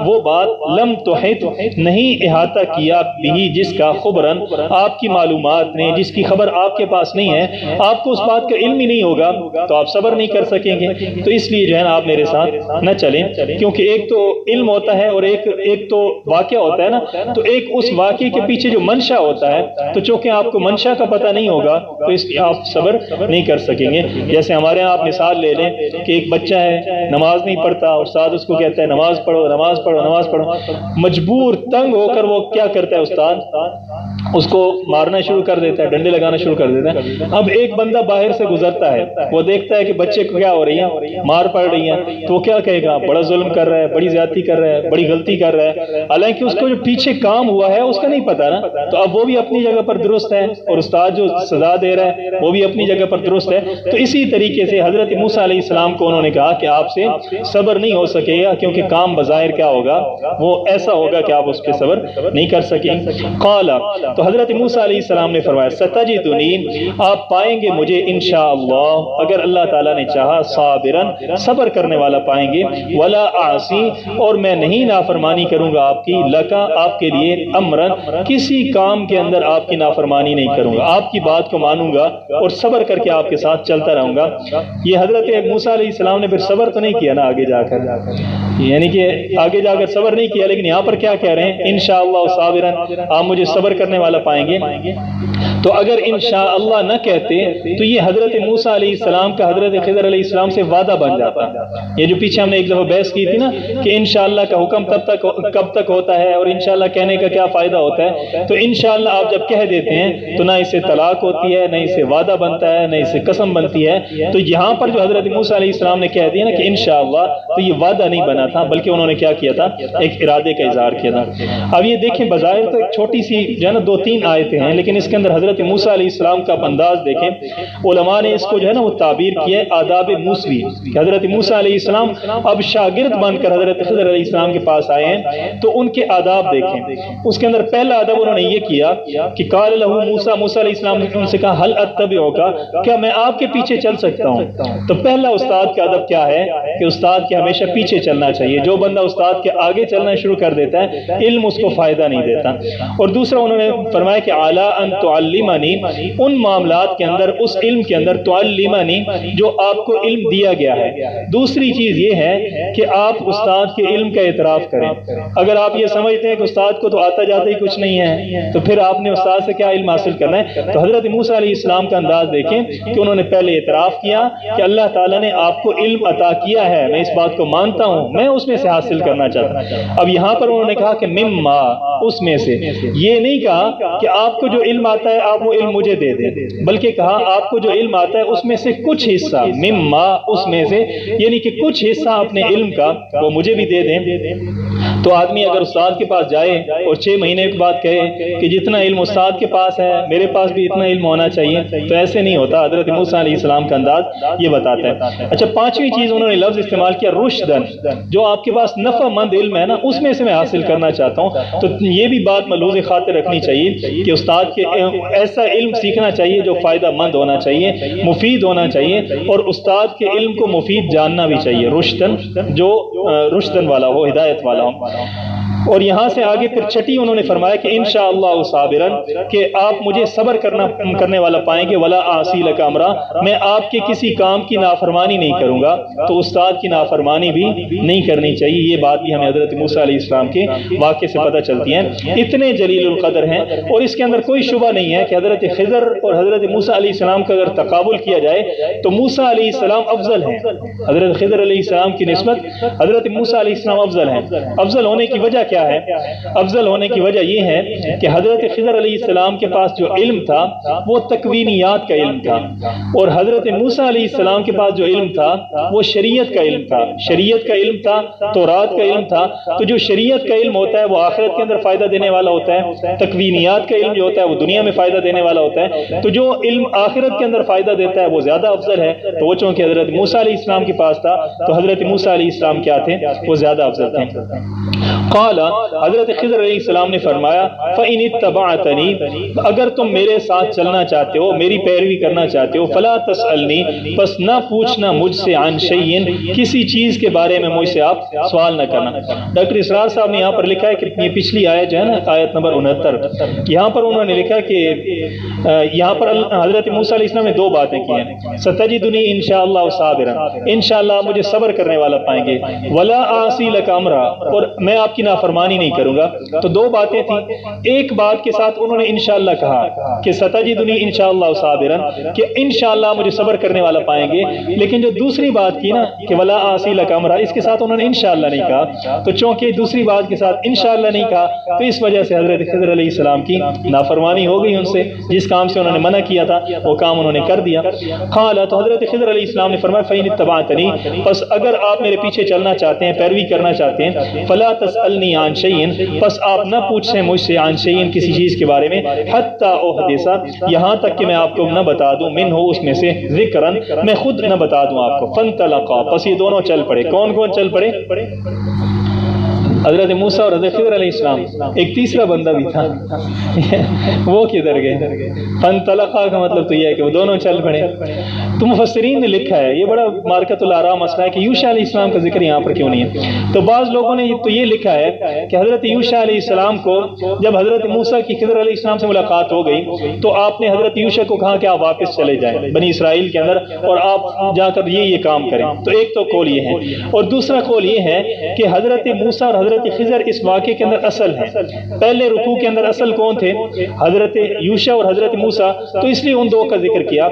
وہ بات، لم تحط، نہیں احاطہ کیا، بھی، جس کا، خبرن، آپ کی معلومات نے، جس کی خبر آپ کے پاس نہیں ہے، آپ کو اس بات کا علم ہی نہیں ہوگا تو آپ صبر نہیں کر سکیں گے۔ تو اس لیے جو ہے نا آپ میرے ساتھ نہ چلیں، کیونکہ ایک تو علم ہوتا ہے اور ایک تو واقعہ ہوتا ہے نا، تو ایک اس واقعے کے پیچھے جو منشا ہوتا ہے، تو چونکہ آپ کو منشا کا پتہ نہیں ہوگا تو اس لیے آپ صبر نہیں کر سکیں گے۔ جیسے ہمارے یہاں آپ مثال لے لیں کہ ایک بچہ ہے، نماز نہیں پڑھتا، استاد اس کو کہتا ہے نماز پڑھو، نماز پڑھو، نماز پڑھو، مجبور، تنگ ہو کر وہ کیا کرتا ہے استاد، اس کو مارنا شروع کر دیتا ہے، ڈنڈے لگانا شروع کر دیتے ہیں۔ اب ایک بندہ باہر سے گزرتا ہے، وہ دیکھتا ہے کہ بچے کو کیا ہو رہی ہیں، مار پڑ رہی ہیں، تو وہ کیا کہے گا؟ بڑا ظلم کر رہا ہے، بڑی زیادتی کر رہا ہے، بڑی غلطی کر رہا ہے، حالانکہ اس کو جو پیچھے کام ہوا ہے اس کا نہیں پتا نا۔ تو اب وہ بھی اپنی جگہ پر درست ہے، اور استاد جو سزا دے رہا ہے وہ بھی اپنی جگہ پر درست ہے۔ تو اسی طریقے سے حضرت موسیٰ علیہ السلام کو انہوں نے کہا کہ آپ سے صبر نہیں ہو سکے گا، کیونکہ کام بظاہر کیا ہوگا، وہ ایسا ہوگا کہ آپ اس پہ صبر نہیں کر سکیں۔ قال، تو حضرت موسیٰ علیہ السلام نے فرمایا ستجدنی، آپ پائیں گے مجھے انشاءاللہ، اگر اللہ تعالیٰ نے چاہا، صابرن، صبر کرنے والا پائیں گے، ولا اعصی، اور میں نہیں نافرمانی کروں گا آپ کی، لکا، آپ کے لیے، امرن، کسی کام کے اندر آپ کی نافرمانی نہیں کروں گا، آپ کی بات کو مانوں گا اور صبر کر کے آپ کے ساتھ چلتا رہوں گا۔ یہ حضرت موسیٰ علیہ السلام نے پھر صبر تو نہیں کیا نا آگے جا کر، یعنی کہ آگے جا کر صبر نہیں کیا، لیکن یہاں پر کیا کہہ رہے ہیں؟ انشاءاللہ صابرن، آپ مجھے صبر کرنے والا پائیں گے۔ تو اگر انشاءاللہ نہ کہتے تو یہ حضرت موسیٰ علیہ السلام کا حضرت خضر علیہ السلام سے وعدہ بن جاتا۔ یہ جو پیچھے ہم نے ایک دفعہ بحث کی تھی نا کہ انشاءاللہ کا حکم کب تک ہوتا ہے اور انشاءاللہ کہنے کا کیا فائدہ ہوتا ہے، تو انشاءاللہ آپ جب کہہ دیتے ہیں تو نہ اسے طلاق ہوتی ہے، نہ اسے وعدہ بنتا ہے، نہ اسے قسم بنتی ہے۔ تو یہاں پر جو حضرت موسیٰ علیہ السلام نے کہہ دیا نا کہ انشاءاللہ، تو یہ وعدہ نہیں بنا تھا، بلکہ انہوں نے کیا کیا تھا؟ ایک ارادے کا اظہار کیا تھا۔ اب یہ دیکھیں، بظاہر تو ایک چھوٹی سی جو ہے نا 2-3 آیتیں ہیں، لیکن اس کے اندر حضرت موسیٰ علیہ السلام کا انداز دیکھیں۔ علماء نے اس کو جو ہے نا وہ تعبیر کیا ہے آداب موسوی، کہ حضرت موسیٰ علیہ السلام اب شاگرد بن کر حضرت خضر علیہ السلام کے پاس آئے ہیں، تو ان کے آداب دیکھیں۔ اس کے اندر پہلا ادب انہوں نے یہ کیا کہ قال لہ موسیٰ، موسیٰ علیہ السلام نے ان سے کہا هل اتبعک، کیا میں آپ کے پیچھے چل سکتا ہوں؟ تو پہلا استاد کا ادب کیا ہے کہ استاد کے ہمیشہ پیچھے چلنا چاہیے۔ جو بندہ استاد کے آگے چلنا شروع کر دیتا ہے، علم اس کو فائدہ نہیں دیتا۔ اور دوسرا انہوں نے فرمایا کہ اعلی ان تعلمنی، ان معاملات کے اندر، اس علم کے اندر، تعلمنی، جو آپ کو علم دیا گیا ہے۔ دوسری چیز یہ ہے کہ آپ استاد کے علم کا اعتراف کریں۔ اگر آپ یہ سمجھتے ہیں کہ استاد کو تو آتا جاتا ہی کچھ نہیں ہے، تو پھر آپ نے استاد سے کیا علم حاصل کرنا ہے؟ تو حضرت موسیٰ علیہ السلام کا انداز دیکھیں کہ انہوں نے پہلے اعتراف کیا کہ اللہ تعالیٰ نے آپ کو علم عطا کیا ہے، میں اس بات کو مانتا ہوں، میں اس میں سے حاصل کرنا چاہتا ہوں۔ اب یہاں پر انہوں نے کہا کہ مما، اس میں سے، یہ نہیں کہا کہ آپ کو جو علم آتا ہے آپ وہ علم مجھے دے دیں، بلکہ کہا آپ کو جو علم آتا ہے اس میں سے کچھ حصہ، مما، اس میں سے، یعنی کہ کچھ حصہ اپنے علم کا وہ مجھے بھی دے دیں۔ تو آدمی اگر استاد کے پاس جائے اور 6 مہینے کے بعد کہے کہ جتنا علم استاد کے پاس ہے میرے پاس بھی اتنا علم ہونا چاہیے، تو ایسے نہیں ہوتا۔ حضرت موسیٰ علیہ السلام کا انداز یہ بتاتا ہے۔ اچھا، 5ویں چیز انہوں نے لفظ استعمال کیا رشدن، جو آپ کے پاس نفع مند علم ہے نا، اس میں سے میں حاصل کرنا چاہتا ہوں۔ تو یہ بھی بات ملحوظ خاطر رکھنی چاہیے کہ استاد کے ایسا علم سیکھنا چاہیے جو فائدہ مند ہونا چاہیے، مفید ہونا چاہیے، اور استاد کے علم کو مفید جاننا بھی چاہیے، رشدن، جو رشدن والا ہو، ہدایت والا ہو۔ اور یہاں سے آگے پھر 6 انہوں نے فرمایا کہ انشاءاللہ صابرن، کہ آپ مجھے صبر کرنے والا پائیں گے، ولا اعصی لک امرا، میں آپ کے کسی کام کی نافرمانی نہیں کروں گا۔ تو استاد کی نافرمانی بھی نہیں کرنی چاہیے۔ یہ بات بھی ہمیں حضرت موسیٰ علیہ السلام کے واقعے سے پتہ چلتی ہے۔ اتنے جلیل القدر ہیں، اور اس کے اندر کوئی شبہ نہیں ہے کہ حضرت خضر اور حضرت موسیٰ علیہ السلام کا اگر تقابل کیا جائے تو موسیٰ علیہ السلام افضل ہیں، حضرت خضر علیہ السلام کی نسبت حضرت موسیٰ علیہ السلام افضل ہیں۔ افضل ہونے کی وجہ کیا ہے؟ افضل ہونے کی وجہ یہ ہے کہ حضرت خضر علیہ السلام کے پاس جو علم تھا وہ تکوینیات کا علم تھا، اور حضرت موسیٰ علیہ السلام کے پاس جو علم تھا وہ شریعت کا علم تھا، شریعت کا علم تھا، تورات کا علم تھا۔ تو جو شریعت کا علم ہوتا ہے وہ آخرت کے اندر فائدہ دینے والا ہوتا ہے، تکوینیات کا علم جو ہوتا ہے وہ دنیا میں فائدہ دینے والا ہوتا ہے۔ تو جو علم آخرت کے اندر فائدہ دیتا ہے وہ زیادہ افضل ہے۔ تو وہ چونکہ حضرت موسیٰ علیہ السلام کے پاس تھا، تو حضرت موسیٰ علیہ السلام کیا تھے؟ وہ زیادہ افضل تھے۔ قال، حضرت خضر علیہ السلام نے فرمایا فَإِنِ اتَّبَعْتَنِي، اگر تم میرے ساتھ چلنا چاہتے ہو، میری پیروی کرنا چاہتے ہو، فَلَا تَسْأَلْنِي، پس نہ پوچھنا مجھ سے عن شَيْءٍ، کسی چیز کے بارے میں مجھ سے آپ سوال نہ کرنا۔ ڈاکٹر اسرار صاحب نے یہاں پر لکھا ہے کہ یہ پچھلی آیت جو ہے نا، آیت نمبر 69، یہاں پر انہوں نے لکھا کہ یہاں پر حضرت موسیٰ علیہ السلام نے 2 باتیں کی ہیں، ستجدنی انشاءاللہ صابرا، انشاءاللہ مجھے صبر کرنے والا پائیں گے، ولا اعصی لک امرا، اور میں آپ کی کی نافرمانی نہیں کروں گا۔ تو دو باتیں تھیں، ایک بات کے ساتھ انہوں نے انشاءاللہ کہا کہ ستجدنی انشاءاللہ صابرا، کہ انشاءاللہ مجھے صبر کرنے والا پائیں گے، لیکن جو دوسری بات کی نا کہ ولا آسی لک امرا، اس کے ساتھ انہوں نے انشاءاللہ نہیں کہا۔ تو چونکہ دوسری بات کے ساتھ انشاءاللہ نہیں کہا تو اس وجہ سے حضرت خضر علیہ السلام کی نافرمانی ہو گئی، ان سے جس کام سے انہوں نے منع کیا تھا وہ کام انہوں نے کر دیا۔ قال، تو حضرت خضر علیہ السلام نے فرمایا فإن اتبعتنی، پس اگر آپ میرے پیچھے چلنا چاہتے ہیں، پیروی کرنا چاہتے ہیں، فلا تسألنی عن شیء، پس آپ نہ پوچھیں مجھ سے عن شیء، کسی چیز کے بارے میں، حتی احدث، یہاں تک کہ میں آپ کو نہ بتا دوں، منہ اس میں سے، ذکرن، میں خود نہ بتا دوں آپ کو۔ فانطلقا، پس یہ دونوں چل پڑے۔ کون کون چل پڑے؟ حضرت موسیٰ اور حضرت خضر علیہ السلام، ایک تیسرا بندہ بھی تھا وہ کدھر گئے؟ فانطلقا کا مطلب تو یہ ہے کہ وہ دونوں چل پڑے۔ تو مفسرین نے لکھا ہے، یہ بڑا مارکۃ الآراء مسئلہ ہے کہ یوشع علیہ السلام کا ذکر یہاں پر کیوں نہیں ہے۔ تو بعض لوگوں نے تو یہ لکھا ہے کہ حضرت یوشع علیہ السلام کو جب حضرت موسیٰ کی خضر علیہ السلام سے ملاقات ہو گئی تو آپ نے حضرت یوشع کو کہا کہ آپ واپس چلے جائیں بنی اسرائیل کے اندر اور آپ جا کر یہ کام کریں۔ تو ایک تو قول یہ ہے، اور دوسرا قول یہ ہے کہ حضرت موسیٰ اور حضرت خضر اس واقعے کے اندر اصل ہیں۔ پہلے رکوع کے اندر اصل کون تھے؟ حضرت یوشع اور حضرت موسیٰ، تو اس لیے ان دو کا ذکر کیا۔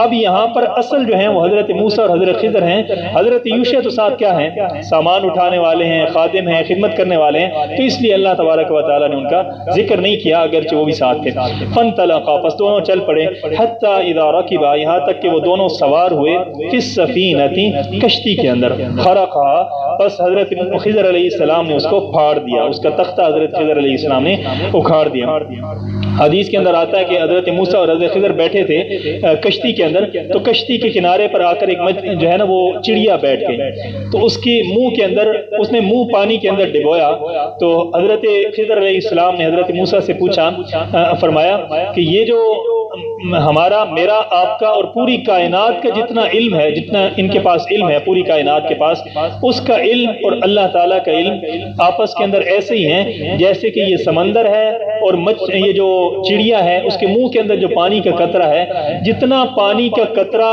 اب یہاں پر اصل جو ہیں وہ حضرت موسیٰ اور حضرت خضر ہیں۔ حضرت یوشع تو ساتھ کیا ہیں؟ سامان اٹھانے والے ہیں، خادم ہیں، خدمت کرنے والے ہیں، تو اس لیے اللہ تبارک و تعالیٰ نے ان کا ذکر نہیں کیا اگرچہ وہ بھی ساتھ تھے۔ فانطلقا، پس دونوں چل پڑے، حتی اذا رکبا، یہاں تک کہ وہ دونوں سوار ہوئے، فی السفینۃ، کشتی کے اندر، خرقھا، پس حضرت خضر علیہ السلام نے اس کو پھاڑ دیا، اس کا تختہ حضرت خضر علیہ السلام نے اکھاڑ دیا۔ حدیث کے اندر آتا ہے کہ حضرت موسیٰ اور حضرت خضر بیٹھے تھے کشتی کے اندر، تو کشتی کے کنارے پر آ کر ایک جو ہے نا وہ چڑیا بیٹھ گئی، تو اس کے منہ کے اندر، اس نے منہ پانی کے اندر ڈبویا۔ تو حضرت خضر علیہ السلام نے حضرت موسیٰ سے پوچھا، فرمایا کہ یہ جو ہمارا، میرا، آپ کا اور پوری کائنات کا جتنا علم ہے، جتنا ان کے پاس علم ہے پوری کائنات کے پاس، اس کا علم اور اللہ تعالیٰ کا علم آپس کے اندر ایسے ہی ہیں جیسے کہ یہ سمندر ہے اور یہ جو چڑیا ہے اس کے منہ کے اندر جو پانی کا قطرہ ہے، جتنا پانی کا قطرہ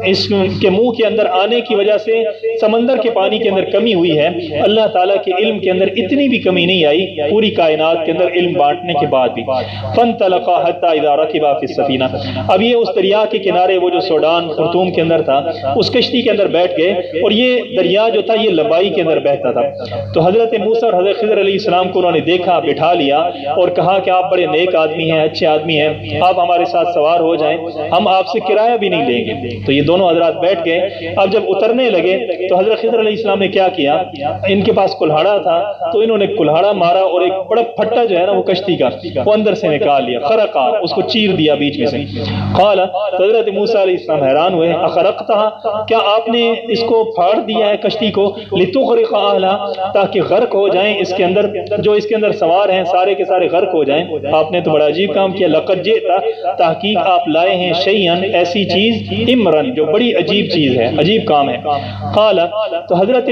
اس کے منہ کے اندر آنے کی وجہ سے سمندر کے پانی کے اندر کمی ہوئی ہے، اللہ تعالیٰ کے علم کے اندر اتنی بھی کمی نہیں آئی پوری کائنات کے اندر علم بانٹنے کے بعد بھی۔ فانطلقا حتی اذا رکبا فی السفینہ، اب یہ اس دریا کے کنارے، وہ جو سوڈان خرطوم کے اندر تھا، اس کشتی کے اندر بیٹھ گئے، اور یہ دریا جو تھا یہ لبائی کے اندر بہتا تھا۔ تو حضرت موسیٰ اور حضرت خضر علیہ السلام کو انہوں نے دیکھا، بٹھا لیا اور کہا کہ آپ بڑے نیک آدمی ہیں، اچھے آدمی ہیں، آپ ہمارے ساتھ سوار ہو جائیں، ہم آپ سے کرایہ بھی نہیں لیں گے۔ تو یہ دونوں حضرات بیٹھ گئے۔ اب جب اترنے لگے تو حضرت خضر علیہ السلام نے کیا کیا، ان کے پاس کلہاڑا تھا تو انہوں نے کلہاڑا مارا اور ایک بڑا پھٹا جو ہے نا وہ کشتی کا وہ اندر سے نکال لیا، خرقا، اس کو چیر دیا بیچ میں سے۔ قال، حضرت موسیٰ علیہ السلام حیران ہوئے، اخرقتها، کیا آپ نے اس کو پھاڑ دیا ہے کشتی کو، لتغرق اہلها، تاکہ غرق ہو جائیں اس کے اندر، جو اس کے اندر سوار ہیں سارے کے سارے غرق ہو جائیں۔ آپ نے تو بڑا عجیب کام کیا، لقد جئت، تحقیق آپ لائے ہیں، شیئن، ایسی چیز، امرن، جو بڑی عجیب چیز ہے، عجیب کام ہے۔ قال، تو حضرت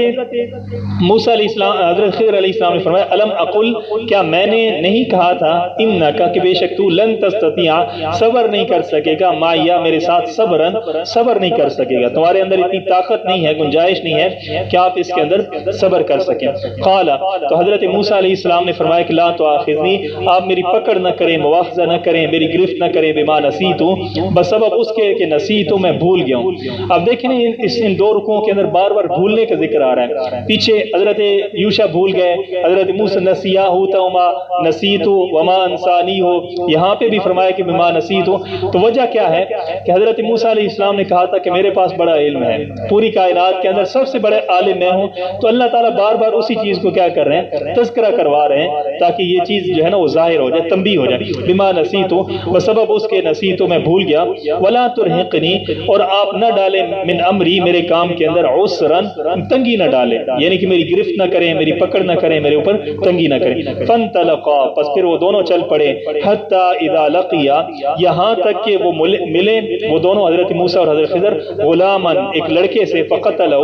موسیٰ علیہ السلام، حضرت خضر علیہ السلام نے فرمایا، الم اقل، کیا میں نے نہیں کہا تھا، انکا، کہ بے شک تو، لن تستطیع، صبر نہیں کر سکے گا، مایا، میرے ساتھ، صبرن، صبر نہیں کر سکے گا، تمہارے اندر اتنی طاقت نہیں ہے، گنجائش نہیں ہے کہ آپ اس کے اندر صبر کر سکیں۔ قال، تو حضرت موسیٰ علیہ السلام نے فرمایا کہ لا تؤاخذنی، آپ میری پکڑ نہ کریں، مواخذہ نہ کریں، میری گرفت نہ کریں، بما نسیتو، بسبب اس کے کہ نسیتو، میں بھول گیا ہوں۔ اب دیکھیں ان دو رکوعوں کے اندر بار بار بھولنے کا ذکر آ رہا ہے۔ پیچھے حضرت یوشع بھول گئے، حضرت موسیٰ نسیاہو توما نسیتو وما انسانی ہو، یہاں پہ بھی فرمایا کہ بما نسیتو۔ تو وجہ کیا ہے کہ حضرت موسیٰ علیہ السلام نے کہا تھا کہ میرے پاس بڑا علم ہے، پوری کائنات کے اندر سب سے بڑے عالم میں ہوں، تو اللہ تعالیٰ بار بار اسی چیز کو کیا کر رہے ہیں، تذکرہ کروا رہے ہیں تاکہ یہ چیز جو ہے نا وہ ظاہر ہو جائے، تنبیہ ہو جائے۔ بما نسیتو، بسبب اس کے نسیتو، میں بھول گیا، ولا ترہقنی، اور آپ نہ ڈالیں، من امری، میرے کام کے اندر، عسرن، تنگی نہ ڈالیں، یعنی کہ میری گرفت نہ کریں، میری پکڑ نہ کریں، میرے اوپر تنگی نہ کریں۔ فانطلقا، پس پھر وہ دونوں چل پڑے، حتی اذا لقیا، یہاں تک کہ وہ ملے وہ دونوں حضرت موسیٰ اور حضرت خضر غلامن ایک لڑکے سے، فقتلہ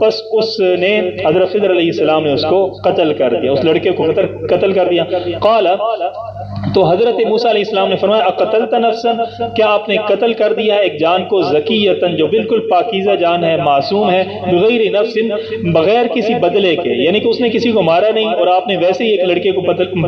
پس اس نے حضرت خضر علیہ السلام نے اس کو قتل کر دیا، اس لڑکے کو قتل کر دیا۔ قال تو حضرت موسیٰ علیہ السلام نے فرمایا اقتلت نفسا، کیا آپ نے قتل کر دیا ہے ایک جان کو، زکیتن جو بالکل پاکیزہ جان ہے، معصوم ہے، بغیر نفس بغیر کسی بدلے کے، یعنی کہ اس نے کسی کو مارا نہیں اور آپ نے ویسے ہی ایک لڑکے کو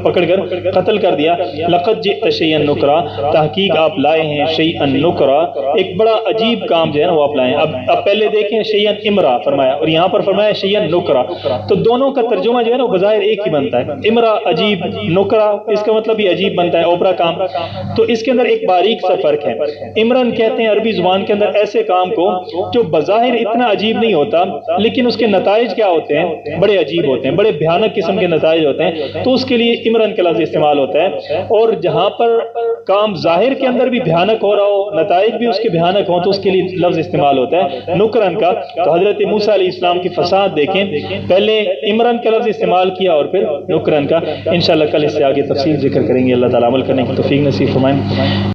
پکڑ کر قتل کر دیا۔ لقد جئت شیئا نکرا، تحقیق آپ لائے ہیں شیئا نکرا، ایک بڑا عجیب کام جو ہے نا وہ آپ لائے ہیں۔ اب پہلے دیکھیں شیئا امرا فرمایا اور یہاں پر فرمایا شیئا نکرا، تو دونوں کا ترجمہ جو ہے نا بظاہر ایک ہی بنتا ہے، امرا عجیب، نکرا اس کا مطلب بھی عجیب بنتا ہے، اوپرا کام۔ تو اس کے اندر ایک باریک سا فرق ہے، امرن کہتے ہیں عربی زبان کے اندر ایسے کام کو جو بظاہر اتنا عجیب نہیں ہوتا لیکن اس کے نتائج کیا ہوتے ہیں، بڑے عجیب ہوتے ہیں، بڑے بھیانک قسم کے نتائج ہوتے ہیں، تو اس کے لیے امرن کا لفظ استعمال ہوتا ہے۔ اور جہاں پر کام ظاہر کے اندر بھی بھیانک ہو رہا ہو، نتائج بھی اس کے بھیانک ہوں، تو اس کے لیے لفظ استعمال ہوتا ہے نکرن کا۔ تو حضرت موسیٰ علیہ السلام کی فساد دیکھیں، پہلے امرن کا لفظ استعمال کیا اور پھر نکرن کا۔ انشاءاللہ کل اس سے آگے تفصیل ذکر کریں گے، اللہ تعالیٰ عمل کرنے کی توفیق نصیب فرمائیں۔